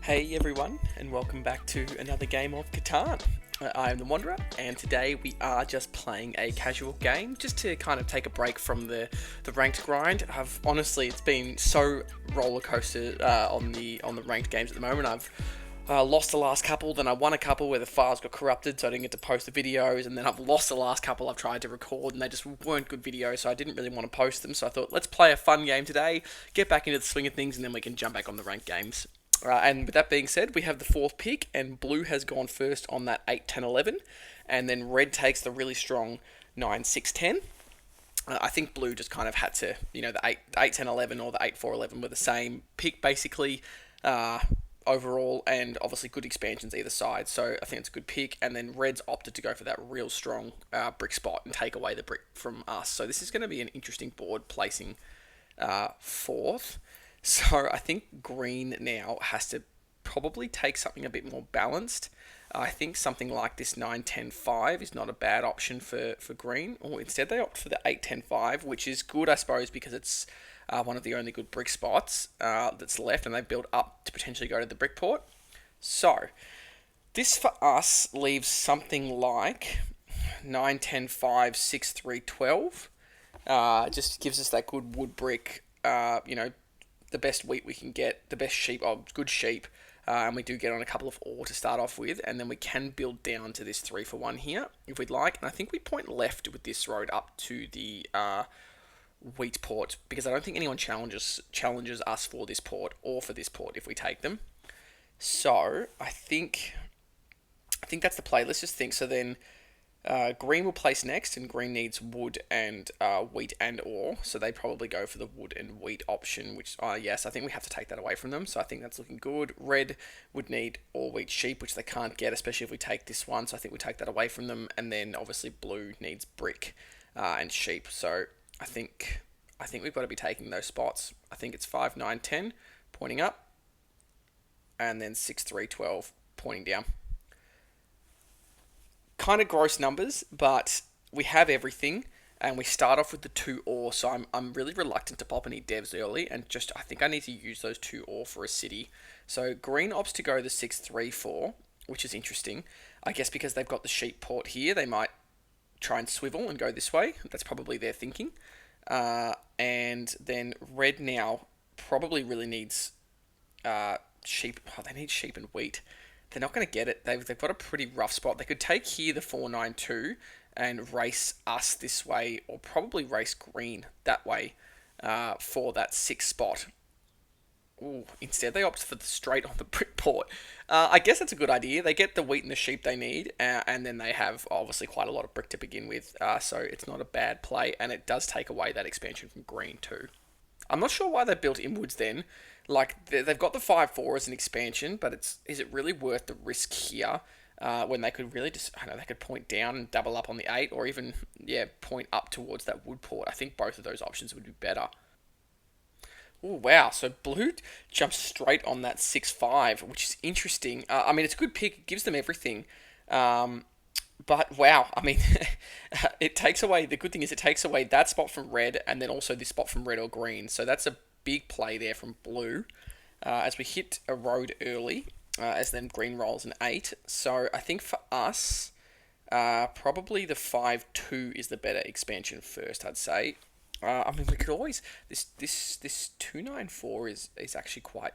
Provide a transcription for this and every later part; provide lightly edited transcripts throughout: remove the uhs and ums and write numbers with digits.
Hey everyone, and welcome back to another game of Catan. I am the Wanderer, and today we are just playing a casual game, just to kind of take a break from the ranked grind. Honestly, it's been so roller coaster on the ranked games at the moment. I've lost the last couple, then I won a couple where the files got corrupted, so I didn't get to post the videos, and then I've lost the last couple I've tried to record, and they just weren't good videos, so I didn't really want to post them. So I thought, let's play a fun game today, get back into the swing of things, and then we can jump back on the ranked games. And with that being said, we have the fourth pick, and blue has gone first on that 8, 10, 11, and then red takes the really strong 9, 6, 10. I think blue just kind of had to, the 8 10 11 or the 8 4 11 were the same pick basically uh, overall, and obviously good expansions either side. So I think it's a good pick. And then red's opted to go for that real strong brick spot and take away the brick from us. So this is going to be an interesting board placing fourth. So I think green now has to probably take something a bit more balanced. I think something like this 9 10 5 is not a bad option for green. Or instead they opt for the 8 10 5, which is good, I suppose, because it's one of the only good brick spots that's left, and they've built up to potentially go to the brick port. So this for us leaves something like 9 10 5 6 3 12. Just gives us that good wood brick, the best wheat we can get, the best sheep, good sheep, and we do get on a couple of ore to start off with, and then we can build down to this 3 for 1 here, if we'd like, and I think we point left with this road up to the wheat port, because I don't think anyone challenges us for this port, or for this port if we take them. So, I think that's the play. Let's just think. So then green will place next, and green needs wood and wheat and ore, so they probably go for the wood and wheat option, which, yes, I think we have to take that away from them, so I think that's looking good. Red would need ore, wheat, sheep, which they can't get, especially if we take this one, so I think we take that away from them, and then obviously blue needs brick and sheep, so I think we've got to be taking those spots. I think it's 5, 9, 10 pointing up, and then 6, 3, 12 pointing down. Kind of gross numbers, but we have everything, and we start off with the 2 ore, so I'm really reluctant to pop any devs early, and just I think I need to use those 2 ore for a city. So green opts to go the 6 3 4, which is interesting. I guess because they've got the sheep port here, they might try and swivel and go this way. That's probably their thinking. And then red now probably really needs sheep. Oh, they need sheep and wheat. They're not going to get it. They've got a pretty rough spot. They could take here the 492 and race us this way, or probably race green that way for that 6 spot. Ooh, instead they opt for the straight on the brick port. I guess that's a good idea. They get the wheat and the sheep they need, and then they have obviously quite a lot of brick to begin with, so it's not a bad play, and it does take away that expansion from green too. I'm not sure why they built inwards then. Like, they've got the 5-4 as an expansion, but is it really worth the risk here when they could really just, I don't know, they could point down and double up on the 8, or even, point up towards that wood port. I think both of those options would be better. Oh, wow. So blue jumps straight on that 6-5, which is interesting. I mean, it's a good pick. It gives them everything. But wow, I mean, it takes away, the good thing is it takes away that spot from red, and then also this spot from red or green. So that's a big play there from blue as we hit a road early, as then green rolls an 8. So I think for us, probably the 5-2 is the better expansion first, I'd say. I mean, we could always, this 294 is actually quite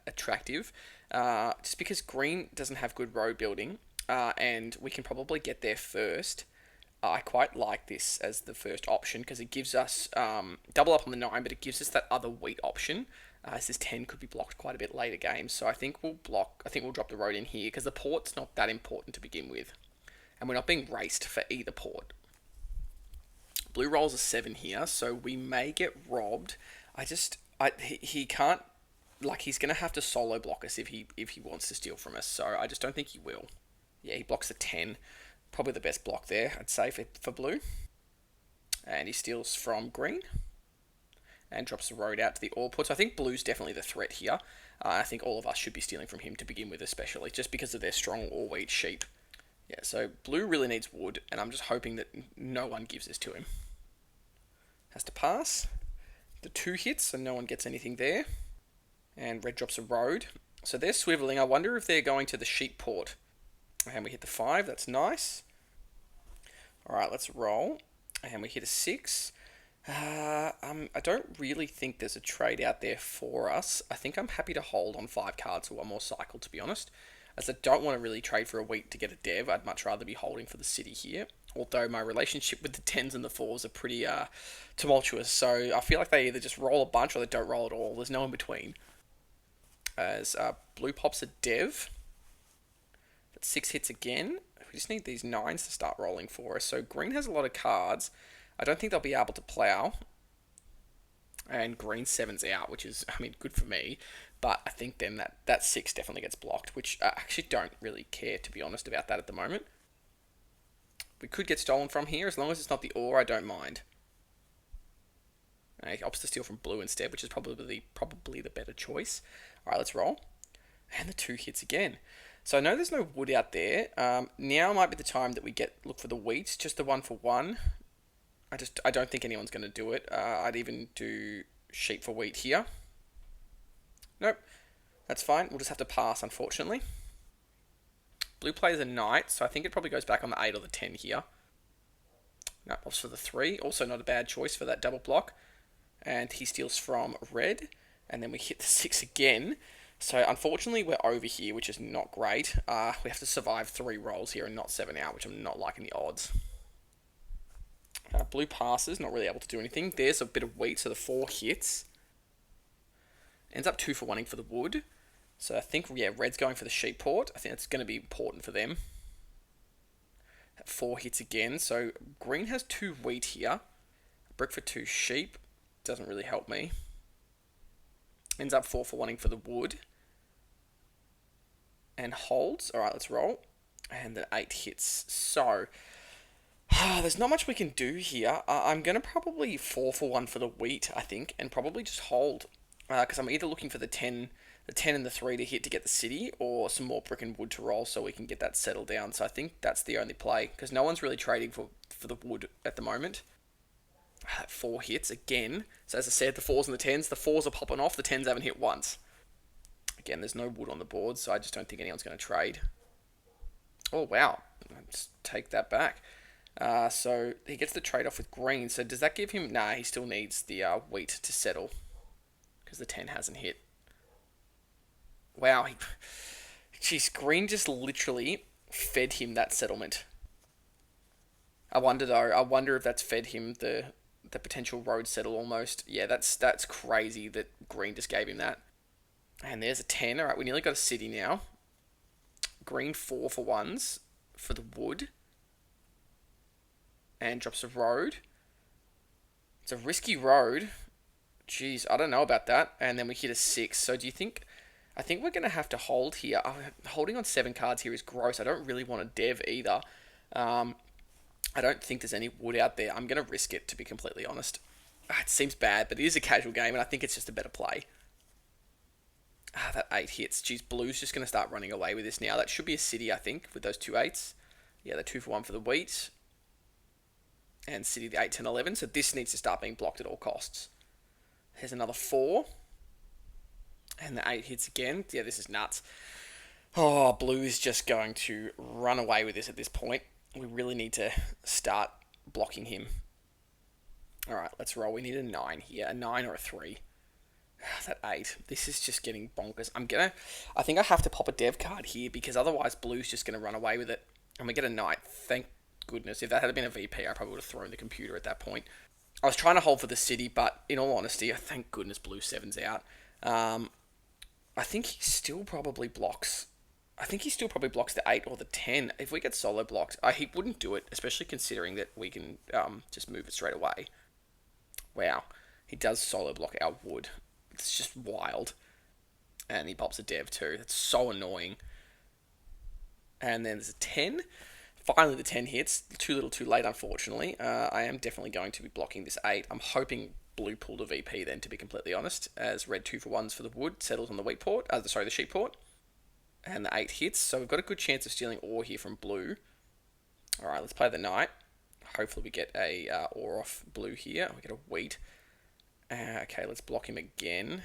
attractive, just because green doesn't have good road building, and we can probably get there first. I quite like this as the first option, because it gives us double up on the 9, but it gives us that other wheat option, as this 10 could be blocked quite a bit later games. So I think we'll drop the road in here, because the port's not that important to begin with, and we're not being raced for either port. Blue rolls a 7 here, so we may get robbed. He can't, like, he's going to have to solo block us if he wants to steal from us, so I just don't think he will. Yeah, he blocks a 10. Probably the best block there, I'd say, for blue. And he steals from green. And drops the road out to the ore port. So I think blue's definitely the threat here. I think all of us should be stealing from him to begin with, especially, just because of their strong ore wheat sheep. Yeah, so blue really needs wood, and I'm just hoping that no one gives this to him. Has to pass. The 2 hits, so no one gets anything there. And red drops a road. So they're swiveling. I wonder if they're going to the sheep port. And we hit the 5. That's nice. All right, let's roll. And we hit a 6. I don't really think there's a trade out there for us. I think I'm happy to hold on 5 cards for one more cycle, to be honest. As I don't want to really trade for a wheat to get a dev, I'd much rather be holding for the city here. Although my relationship with the 10s and the 4s are pretty tumultuous, so I feel like they either just roll a bunch or they don't roll at all. There's no in between. As blue pops a dev. That's 6 hits again. We just need these 9s to start rolling for us. So green has a lot of cards. I don't think they'll be able to plow. And green 7's out, which is, I mean, good for me. But I think then that 6 definitely gets blocked, which I actually don't really care, to be honest, about that at the moment. We could get stolen from here. As long as it's not the ore, I don't mind. He opts to steal from blue instead, which is probably the better choice. Alright, let's roll. And the 2 hits again. So I know there's no wood out there. Now might be the time that we look for the wheat. Just the 1 for 1. I don't think anyone's going to do it. I'd even do sheep for wheat here. Nope. That's fine. We'll just have to pass, unfortunately. Blue plays a knight, so I think it probably goes back on the 8 or the 10 here. No, opts for the 3. Also not a bad choice for that double block. And he steals from red. And then we hit the 6 again. So unfortunately we're over here, which is not great. We have to survive 3 rolls here and not 7 out, which I'm not liking the odds. Blue passes, not really able to do anything. There's a bit of wheat, so the 4 hits. Ends up 2 for 1ing for the wood. So I think, yeah, red's going for the sheep port. I think that's going to be important for them. 4 hits again. So green has 2 wheat here. Brick for 2 sheep. Doesn't really help me. Ends up 4 for 1ing for the wood. And holds. Alright, let's roll. And the 8 hits. So there's not much we can do here. I'm going to probably 4 for 1 for the wheat, I think. And probably just hold. Because I'm either looking for the 10 and the 3 to hit to get the city, or some more brick and wood to roll so we can get that settled down. So I think that's the only play, because no one's really trading for the wood at the moment. 4 hits again. So as I said, the 4s and the 10s. The 4s are popping off, the 10s haven't hit once. Again, there's no wood on the board, so I just don't think anyone's going to trade. Oh, wow. Let's take that back. So he gets the trade-off with green. So does that give him... Nah, he still needs the wheat to settle, because the 10 hasn't hit. Wow. Jeez, green just literally fed him that settlement. I wonder, though. I wonder if that's fed him the potential road settle almost. Yeah, that's crazy that green just gave him that. And there's a 10. Alright, we nearly got a city now. Green 4 for 1s for the wood. And drops a road. It's a risky road. Jeez, I don't know about that. And then we hit a 6. So do you think... I think we're going to have to hold here. Holding on 7 cards here is gross. I don't really want a dev either. I don't think there's any wood out there. I'm going to risk it, to be completely honest. It seems bad, but it is a casual game, and I think it's just a better play. That 8 hits. Geez, blue's just going to start running away with this now. That should be a city, I think, with those 2 8s. Yeah, the 2 for 1 for the wheat. And city the 8, 10, 11. So this needs to start being blocked at all costs. Here's another 4. And the 8 hits again. Yeah, this is nuts. Oh, blue is just going to run away with this at this point. We really need to start blocking him. Alright, let's roll. We need a 9 here. A 9 or a 3. That 8. This is just getting bonkers. I think I have to pop a dev card here, because otherwise blue's just going to run away with it. And we get a knight. Thank goodness. If that had been a VP, I probably would have thrown the computer at that point. I was trying to hold for the city, but in all honesty, thank goodness blue 7's out. I think he still probably blocks. I think he still probably blocks the 8 or the 10. If we get solo blocked, he wouldn't do it, especially considering that we can just move it straight away. Wow. He does solo block our wood. It's just wild. And he pops a dev too. That's so annoying. And then there's a 10. Finally the 10 hits. Too little too late, unfortunately. I am definitely going to be blocking this 8. I'm hoping blue pulled a VP then, to be completely honest, as red 2 for 1s for the wood settles on the wheat port. The sheep port. And the 8 hits, so we've got a good chance of stealing ore here from blue. Alright, let's play the knight. Hopefully we get a ore off blue here. We get a wheat. Okay, let's block him again.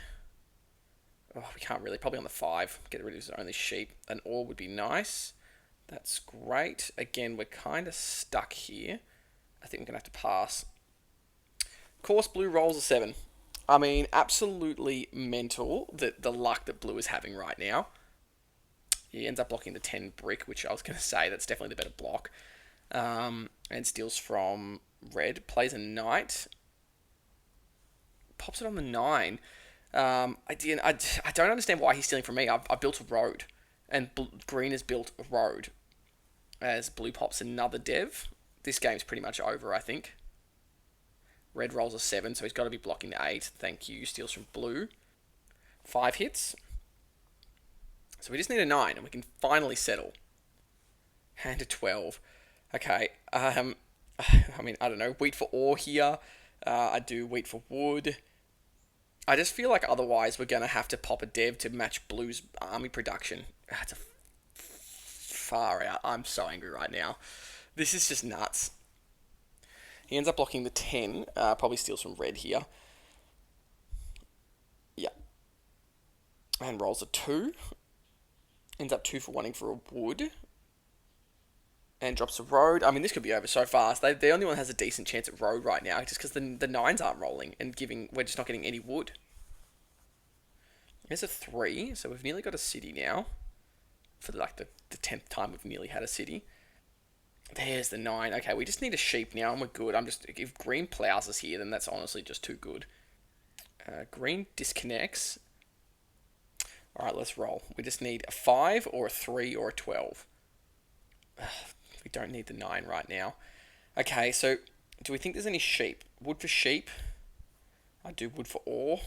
Oh, we can't really. Probably on the 5. Get rid of his only sheep. An ore would be nice. That's great. Again, we're kind of stuck here. I think we're going to have to pass. Of course, blue rolls a 7. I mean, absolutely mental the luck that blue is having right now. He ends up blocking the 10 brick, which I was going to say, that's definitely the better block. And steals from red. Plays a knight. Pops it on the 9. I don't understand why he's stealing from me. I built a road. And green has built a road. As blue pops another dev. This game's pretty much over, I think. Red rolls a 7, so he's got to be blocking the 8. Thank you. Steals from blue. 5 hits. So we just need a 9, and we can finally settle. Hand a 12. Okay. I mean, I don't know. Wheat for ore here. I do wheat for wood. I just feel like otherwise we're going to have to pop a dev to match blue's army production. That's a far out. I'm so angry right now. This is just nuts. He ends up blocking the 10. Probably steals from red here. Yeah. And rolls a 2. Ends up 2 for wanting for a wood. And drops a road. I mean, this could be over so fast. The only one that has a decent chance at road right now, just because the 9s aren't rolling and we're just not getting any wood. There's a 3, so we've nearly got a city now. For like the 10th time we've nearly had a city. There's the 9. Okay, we just need a sheep now and we're good. If green plows us here, then that's honestly just too good. Green disconnects. Alright, let's roll. We just need a 5 or a 3 or a 12. We don't need the 9 right now. Okay, so do we think there's any sheep? Wood for sheep. I do wood for ore.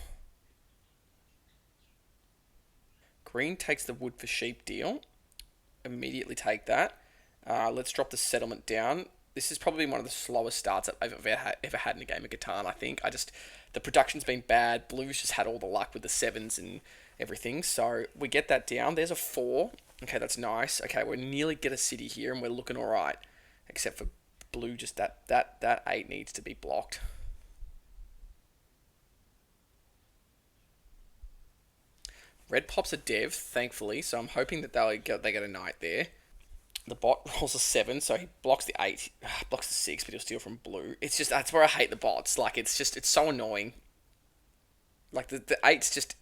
Green takes the wood for sheep deal. Immediately take that. Let's drop the settlement down. This is probably one of the slowest starts I've ever had in a game of Catan, I think. The production's been bad. Blue's just had all the luck with the 7s and everything. So we get that down. There's a 4. Okay, that's nice. Okay, we nearly get a city here and we're looking alright. Except for blue, just that 8 needs to be blocked. Red pops a dev, thankfully, so I'm hoping that they get a knight there. The bot rolls a 7, so he blocks the 8, blocks the 6, but he'll steal from blue. It's just, that's where I hate the bots. Like, it's so annoying. Like, the 8's just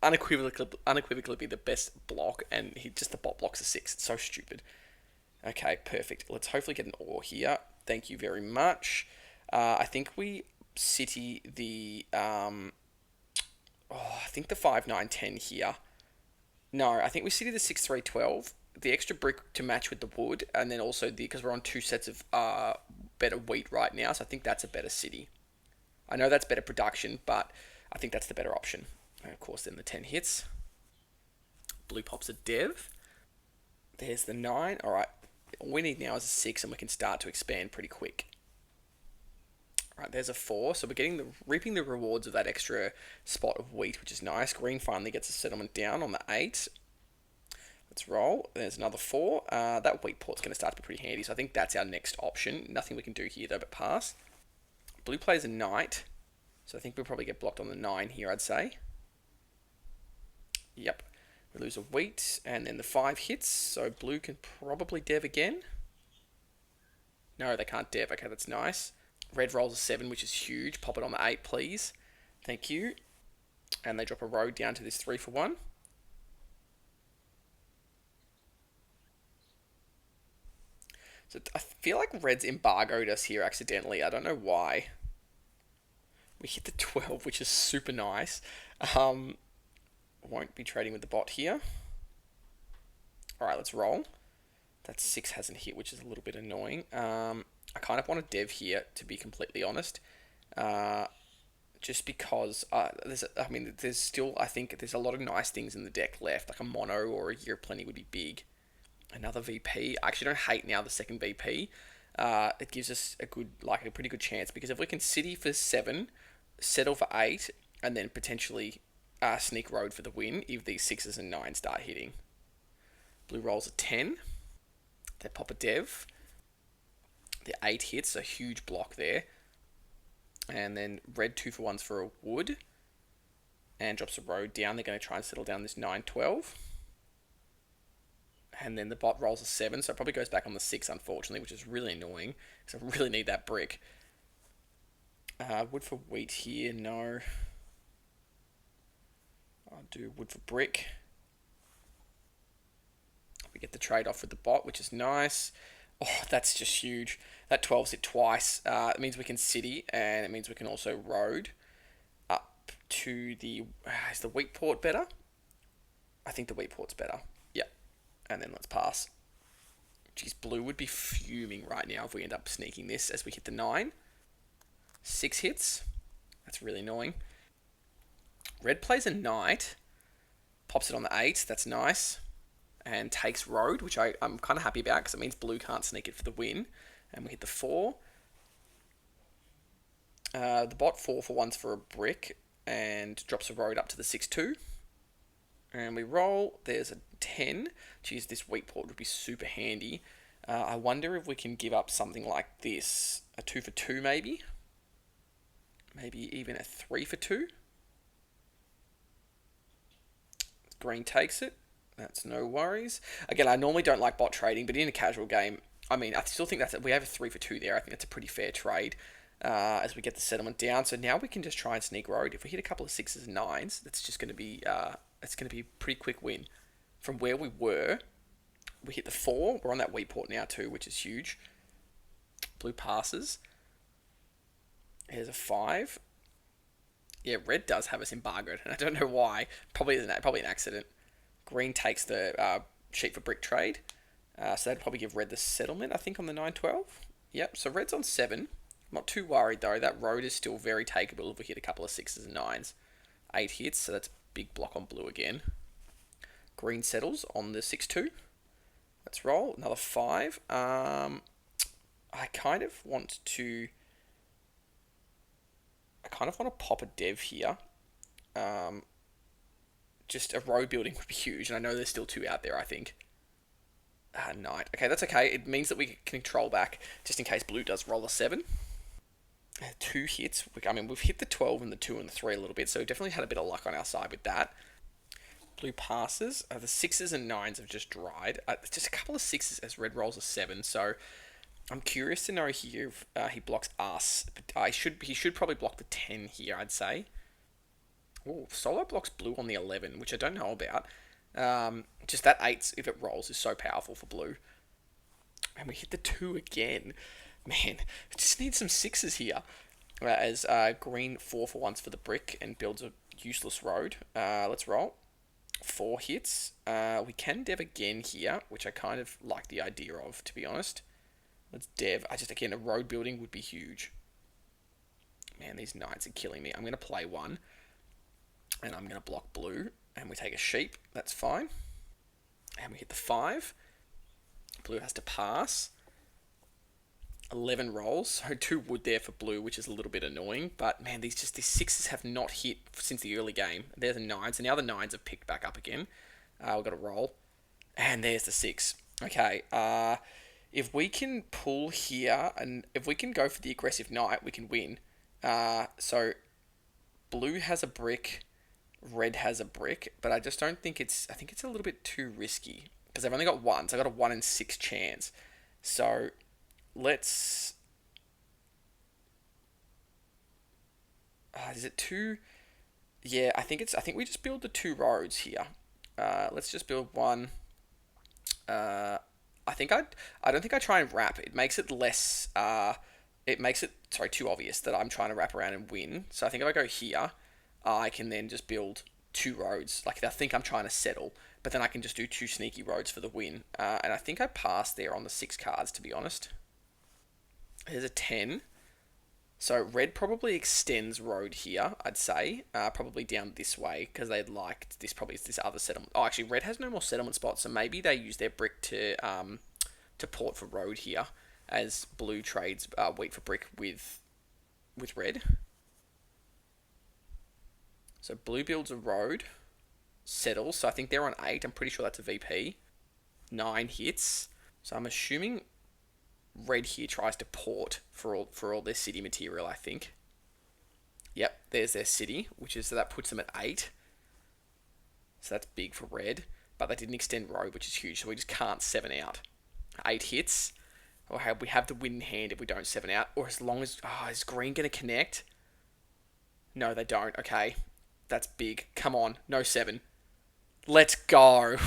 unequivocally be the best block, and the bot blocks a 6. It's so stupid. Okay, perfect. Let's hopefully get an ore here. Thank you very much. I think we city the, I think the 5, 9, 10 here. No, I think we city the 6, 3, 12. The extra brick to match with the wood, and then also because we're on 2 sets of better wheat right now, so I think that's a better city. I know that's better production, but I think that's the better option. And of course, then the 10 hits. Blue pops a dev. There's the 9. All right, all we need now is a 6, and we can start to expand pretty quick. All right, there's a 4, so we're reaping the rewards of that extra spot of wheat, which is nice. Green finally gets a settlement down on the 8. Let's roll. There's another 4. That wheat port's going to start to be pretty handy, so I think that's our next option. Nothing we can do here, though, but pass. Blue plays a knight, so I think we'll probably get blocked on the 9 here, I'd say. Yep. We lose a wheat, and then the 5 hits, so blue can probably dev again. No, they can't dev. Okay, that's nice. Red rolls a 7, which is huge. Pop it on the 8, please. Thank you. And they drop a road down to this 3 for 1. So I feel like Red's embargoed us here accidentally. I don't know why. We hit the 12, which is super nice. Won't be trading with the bot here. Alright, let's roll. That 6 hasn't hit, which is a little bit annoying. I kind of want a dev here, to be completely honest. Just because there's still, I think, there's a lot of nice things in the deck left. Like a mono or a Year of Plenty would be big. Another VP. I actually don't hate now the second VP. It gives us a pretty good chance, because if we can city for 7, settle for 8, and then potentially sneak road for the win if these 6s and 9s start hitting. Blue rolls a 10. They pop a dev. The 8 hits, a huge block there. And then red 2 for 1s for a wood. and drops a road down. They're going to try and settle down this 9-12. And then the bot rolls a 7, so it probably goes back on the 6, unfortunately, which is really annoying, because I really need that brick. Wood for wheat here, no. I'll do wood for brick. We get the trade-off with the bot, which is nice. Oh, that's just huge. That 12's hit twice. It means we can city, and it means we can also road up to the... is the wheat port better? I think the wheat port's better. Yeah. And then let's pass. Geez, blue would be fuming right now if we end up sneaking this as we hit the 9. 6 hits. That's really annoying. Red plays a knight. Pops it on the 8. That's nice. And takes road, which I'm kind of happy about because it means blue can't sneak it for the win. And we hit the 4. The bot 4 for 1's for a brick and drops a road up to the 6-2. And we roll. There's a 10. Geez, this wheat port would be super handy. I wonder if we can give up something like this. A 2 for 2 maybe? Maybe even a 3 for 2? Green takes it. That's no worries. Again, I normally don't like bot trading, but in a casual game, I mean, I still think we have a 3 for 2 there. I think that's a pretty fair trade as we get the settlement down. So now we can just try and sneak road. If we hit a couple of 6s and 9s, that's just going to be it's going to be a pretty quick win. From where we were, we hit the 4. We're on that wheat port now too, which is huge. Blue passes. Here's a 5. Yeah, red does have us embargoed, and I don't know why. Probably an accident. Green takes the sheep for brick trade. So that'd probably give red the settlement, I think, on the 9-12. Yep, so red's on 7. I'm not too worried, though. That road is still very takeable if we hit a couple of 6s and 9s. 8 hits, so that's a big block on blue again. Green settles on the 6-2. Let's roll. Another 5. I kind of want to pop a dev here. Just a road building would be huge, and I know there's still 2 out there, I think. Knight. Okay, that's okay. It means that we can control back, just in case blue does roll a 7. 2 hits. I mean, we've hit the 12 and the 2 and the 3 a little bit, so we definitely had a bit of luck on our side with that. Blue passes. The 6s and 9s have just dried. Just a couple of 6s as red rolls a 7, so I'm curious to know here if he blocks us. But he should probably block the 10 here, I'd say. Oh, solo blocks blue on the 11, which I don't know about. Just that 8, if it rolls, is so powerful for blue. And we hit the 2 again. Man, just need some 6s here. As green 4 for 1's for the brick and builds a useless road. Let's roll. 4 hits. We can dev again here, which I kind of like the idea of, to be honest. Let's dev. Again, a road building would be huge. Man, these knights are killing me. I'm going to play 1. And I'm going to block blue. And we take a sheep. That's fine. And we hit the 5. Blue has to pass. 11 rolls. So 2 wood there for blue, which is a little bit annoying. But, man, these 6s have not hit since the early game. There's a 9. So now the 9s have picked back up again. We've got a roll. And there's the 6. Okay. If we can pull here, and if we can go for the aggressive knight, we can win. So blue has a brick. Red has a brick, but I just don't think I think it's a little bit too risky because I've only got 1, so I've got a 1 in 6 chance. So let's. Is it 2? Yeah, I think we just build the 2 roads here. Let's just build 1. I don't think I try and wrap. It makes it less. It makes it too obvious that I'm trying to wrap around and win. So I think if I go here, I can then just build 2 roads. Like, I think I'm trying to settle, but then I can just do 2 sneaky roads for the win. And I think I passed there on the 6 cards, to be honest. There's a 10. So red probably extends road here, I'd say. Probably down this way, because they'd like this, probably is this other settlement. Oh, actually, red has no more settlement spots, so maybe they use their brick to port for road here, as blue trades wheat for brick with red. So blue builds a road, settles. So I think they're on 8. I'm pretty sure that's a VP. 9 hits. So I'm assuming red here tries to port for all their city material, I think. Yep, there's their city, which is so that puts them at 8. So that's big for red. But they didn't extend road, which is huge. So we just can't 7 out. 8 hits. Or we have the win in hand if we don't 7 out. Or as long as... Oh, is green going to connect? No, they don't. Okay. That's big. Come on. No 7. Let's go.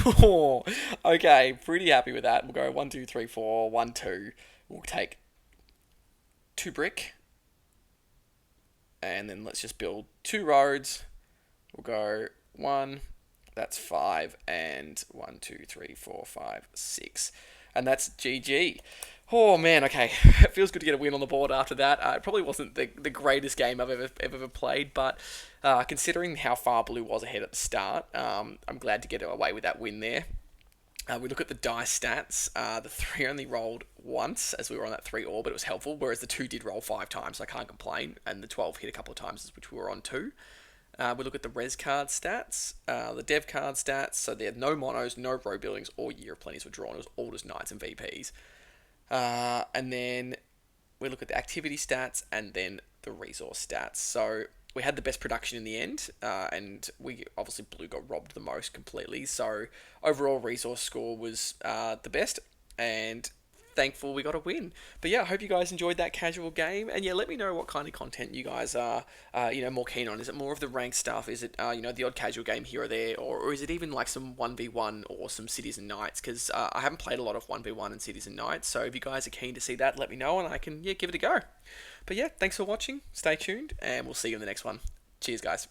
Okay, pretty happy with that. We'll go 1, 2, 3, 4, 1, 2. We'll take 2 brick. And then let's just build 2 roads. We'll go 1, that's 5, and 1, 2, 3, 4, 5, 6. And that's GG. Oh man, okay. It feels good to get a win on the board after that. It probably wasn't the greatest game I've ever played, but considering how far blue was ahead at the start, I'm glad to get away with that win there. We look at the dice stats. The 3 only rolled once as we were on that 3 ore, but it was helpful, whereas the 2 did roll 5 times, so I can't complain, and the 12 hit a couple of times, which we were on 2. We look at the res card stats, the dev card stats, so they had no monos, no row buildings, or year of plenties were drawn. It was all just knights and VPs. And then we look at the activity stats and then the resource stats. So we had the best production in the end, and we obviously blue got robbed the most completely. So overall resource score was the best, and thankful we got a win. But yeah, I hope you guys enjoyed that casual game, and yeah, let me know what kind of content you guys are, more keen on. Is it more of the ranked stuff? Is it, the odd casual game here or there, or is it even like some 1v1 or some cities and knights? Because I haven't played a lot of 1v1 and cities and knights, so if you guys are keen to see that, let me know, and I can give it a go. But yeah, thanks for watching. Stay tuned, and we'll see you in the next one. Cheers, guys.